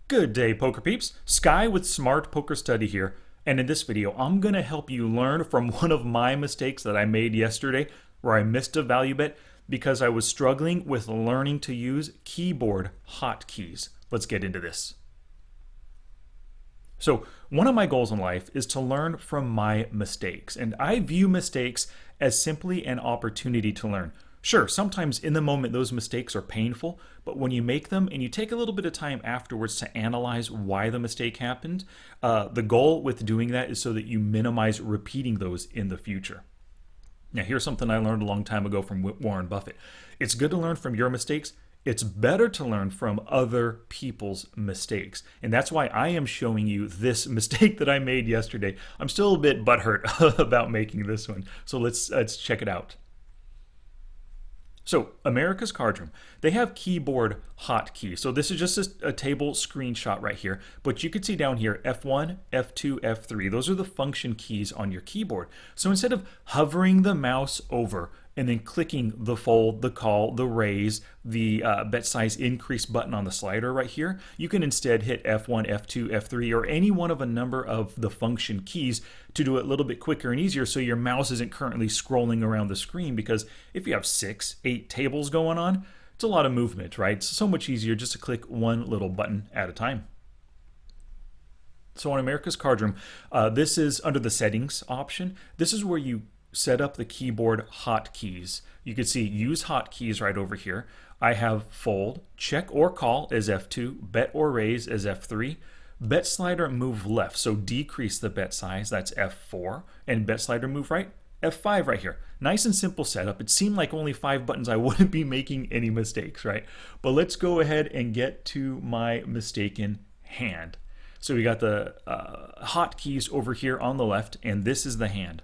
Good day, poker peeps. Sky with Smart Poker Study here, and in this video, I'm going to help you learn from one of my mistakes that I made yesterday where I missed a value bet because I was struggling with learning to use keyboard hotkeys. Let's get into this. So, one of my goals in life is to learn from my mistakes, and I view mistakes as simply an opportunity to learn. Sure, sometimes in the moment those mistakes are painful, but when you make them and you take a little bit of time afterwards to analyze why the mistake happened, the goal with doing that is so that you minimize repeating those in the future. Now, here's something I learned a long time ago from Warren Buffett. It's good to learn from your mistakes. It's better to learn from other people's mistakes. And that's why I am showing you this mistake that I made yesterday. I'm still a bit butthurt about making this one. So let's check it out. So America's Cardroom, they have keyboard hotkeys. So this is just a table screenshot right here, but you can see down here F1, F2, F3. Those are the function keys on your keyboard. So instead of hovering the mouse over and then clicking the fold, the call, the raise, the bet size increase button on the slider right here, you can instead hit F1, F2, F3, or any one of a number of the function keys to do it a little bit quicker and easier so your mouse isn't currently scrolling around the screen, because if you have 6, 8 tables going on, it's a lot of movement, right? It's so much easier just to click one little button at a time. So on America's Cardroom, this is under the settings option. This is where you set up the keyboard hotkeys. You can see use hotkeys right over here. I have fold, check or call as F2, bet or raise as F3, bet slider move left, so decrease the bet size, that's F4, and bet slider move right, F5 right here. Nice and simple setup. It seemed like only 5 buttons. I wouldn't be making any mistakes, right? But let's go ahead and get to my mistaken hand. So we got the hotkeys over here on the left, and this is the hand.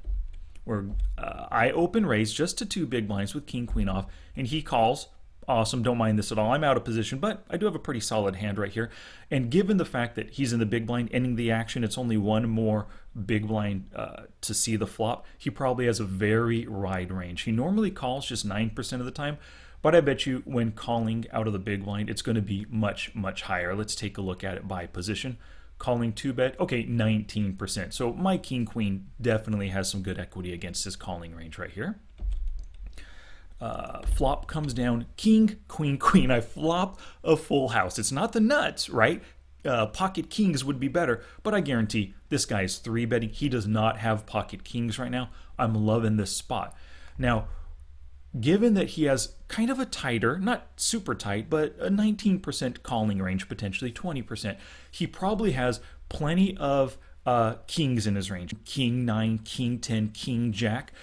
Where I open raise just to 2 big blinds with king queen off, and he calls. Awesome, don't mind this at all. I'm out of position, but I do have a pretty solid hand right here. And given the fact that he's in the big blind ending the action, it's only one more big blind to see the flop. He probably has a very wide range. He normally calls just 9% of the time, but I bet you when calling out of the big blind, it's going to be much, much higher. Let's take a look at it by position. Calling 2-bet, okay, 19%. So my king queen definitely has some good equity against his calling range right here. Flop comes down, king, queen, queen. I flop a full house. It's not the nuts, right? Pocket kings would be better, but I guarantee this guy is 3-betting. He does not have pocket kings right now. I'm loving this spot. Now, given that he has kind of a tighter, not super tight, but a 19% calling range, potentially 20%, he probably has plenty of kings in his range. King 9, king 10, king jack.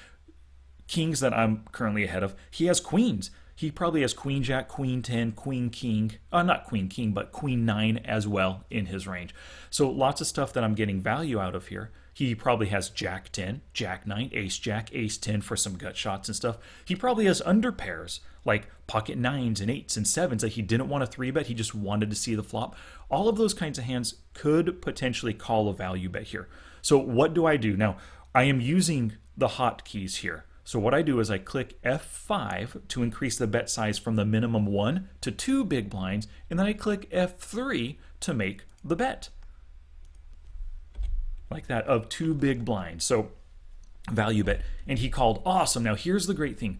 Kings that I'm currently ahead of. He has queens. He probably has queen jack, queen 10, queen king, not queen king, but queen 9 as well in his range. So lots of stuff that I'm getting value out of here. He probably has jack 10, jack 9, ace jack, ace 10 for some gut shots and stuff. He probably has under pairs like pocket 9s and 8s and 7s that he didn't want to 3-bet. He just wanted to see the flop. All of those kinds of hands could potentially call a value bet here. So what do I do? Now, I am using the hotkeys here. So what I do is I click F5 to increase the bet size from the minimum 1 to 2 big blinds, and then I click F3 to make the bet. Like that, of 2 big blinds. So value bet. And he called awesome. Now here's the great thing.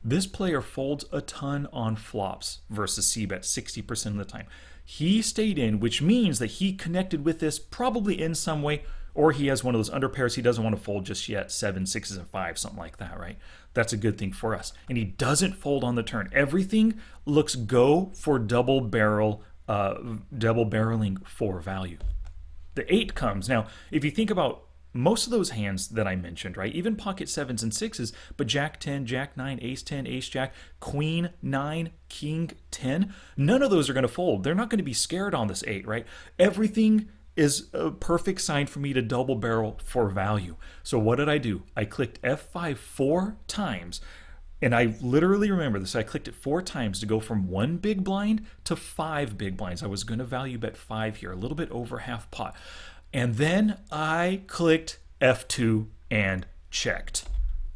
This player folds a ton on flops versus c-bet 60% of the time. He stayed in, which means that he connected with this probably in some way, or he has one of those under pairs he doesn't want to fold just yet, 7, 6s, and 5, something like that, right? That's a good thing for us. And he doesn't fold on the turn. Everything looks go for double barreling for value. The 8 comes. Now, if you think about most of those hands that I mentioned, right, even pocket 7s and 6s, but jack 10, jack 9, ace 10, ace jack, queen 9, king 10, none of those are going to fold. They're not going to be scared on this 8, right? Everything is a perfect sign for me to double barrel for value. So what did I do? I clicked F5 4 times, and I literally remember this. I clicked it 4 times to go from 1 big blind to 5 big blinds. I was going to value bet 5 here, a little bit over half pot. And then I clicked F2 and checked.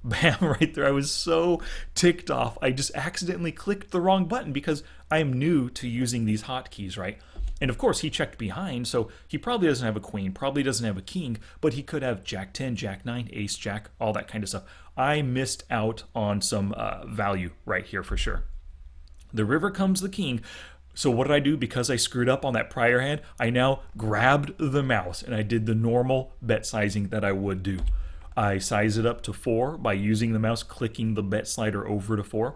Bam, right there. I was so ticked off. I just accidentally clicked the wrong button because I am new to using these hotkeys, right? And of course, he checked behind, so he probably doesn't have a queen, probably doesn't have a king, but he could have jack 10, jack 9, ace jack, all that kind of stuff. I missed out on some value right here for sure. The river comes the king. So what did I do? Because I screwed up on that prior hand, I now grabbed the mouse and I did the normal bet sizing that I would do. I size it up to 4 by using the mouse, clicking the bet slider over to 4,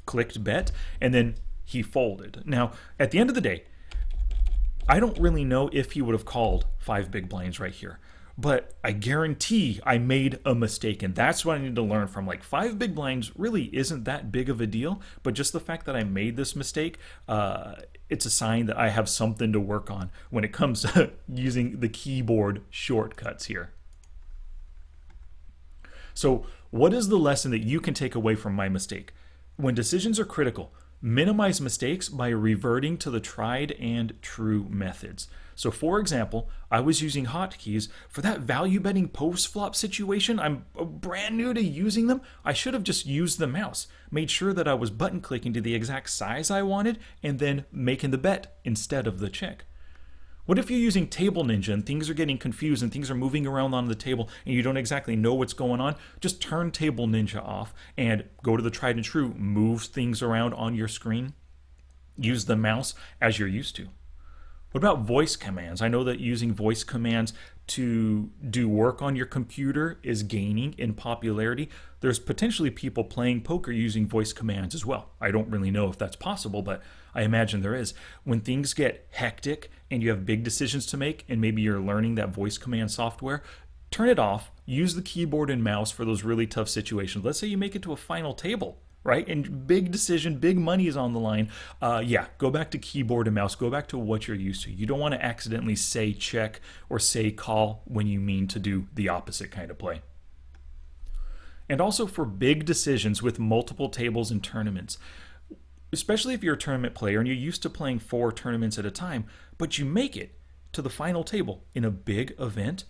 clicked bet, and then he folded. Now, at the end of the day, I don't really know if he would have called 5 big blinds right here, but I guarantee I made a mistake, and that's what I need to learn from. Like, 5 big blinds really isn't that big of a deal, but just the fact that I made this mistake, it's a sign that I have something to work on when it comes to using the keyboard shortcuts here. So what is the lesson that you can take away from my mistake? When decisions are critical, minimize mistakes by reverting to the tried and true methods. So for example, I was using hotkeys for that value betting post flop situation. I'm brand new to using them. I should have just used the mouse, made sure that I was button clicking to the exact size I wanted, and then making the bet instead of the check. What if you're using Table Ninja and things are getting confused and things are moving around on the table and you don't exactly know what's going on? Just turn Table Ninja off and go to the tried and true, move things around on your screen. Use the mouse as you're used to. What about voice commands? I know that using voice commands to do work on your computer is gaining in popularity. There's potentially people playing poker using voice commands as well. I don't really know if that's possible, but I imagine there is. When things get hectic and you have big decisions to make, and maybe you're learning that voice command software, turn it off, use the keyboard and mouse for those really tough situations. Let's say you make it to a final table, right? And big decision, big money is on the line. Yeah, go back to keyboard and mouse. Go back to what you're used to. You don't want to accidentally say check or say call when you mean to do the opposite kind of play. And also for big decisions with multiple tables and tournaments, especially if you're a tournament player and you're used to playing 4 tournaments at a time, but you make it to the final table in a big event,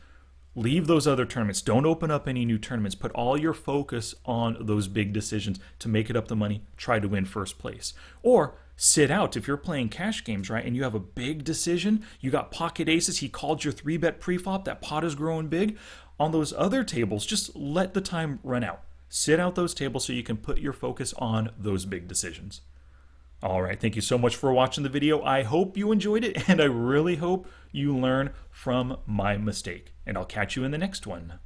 leave those other tournaments. Don't open up any new tournaments. Put all your focus on those big decisions to make it up the money. Try to win first place. Or sit out if you're playing cash games, right? And you have a big decision. You got pocket aces. He called your 3-bet preflop. That pot is growing big. On those other tables, just let the time run out. Sit out those tables so you can put your focus on those big decisions. All right, thank you so much for watching the video. I hope you enjoyed it, and I really hope you learn from my mistake. And I'll catch you in the next one.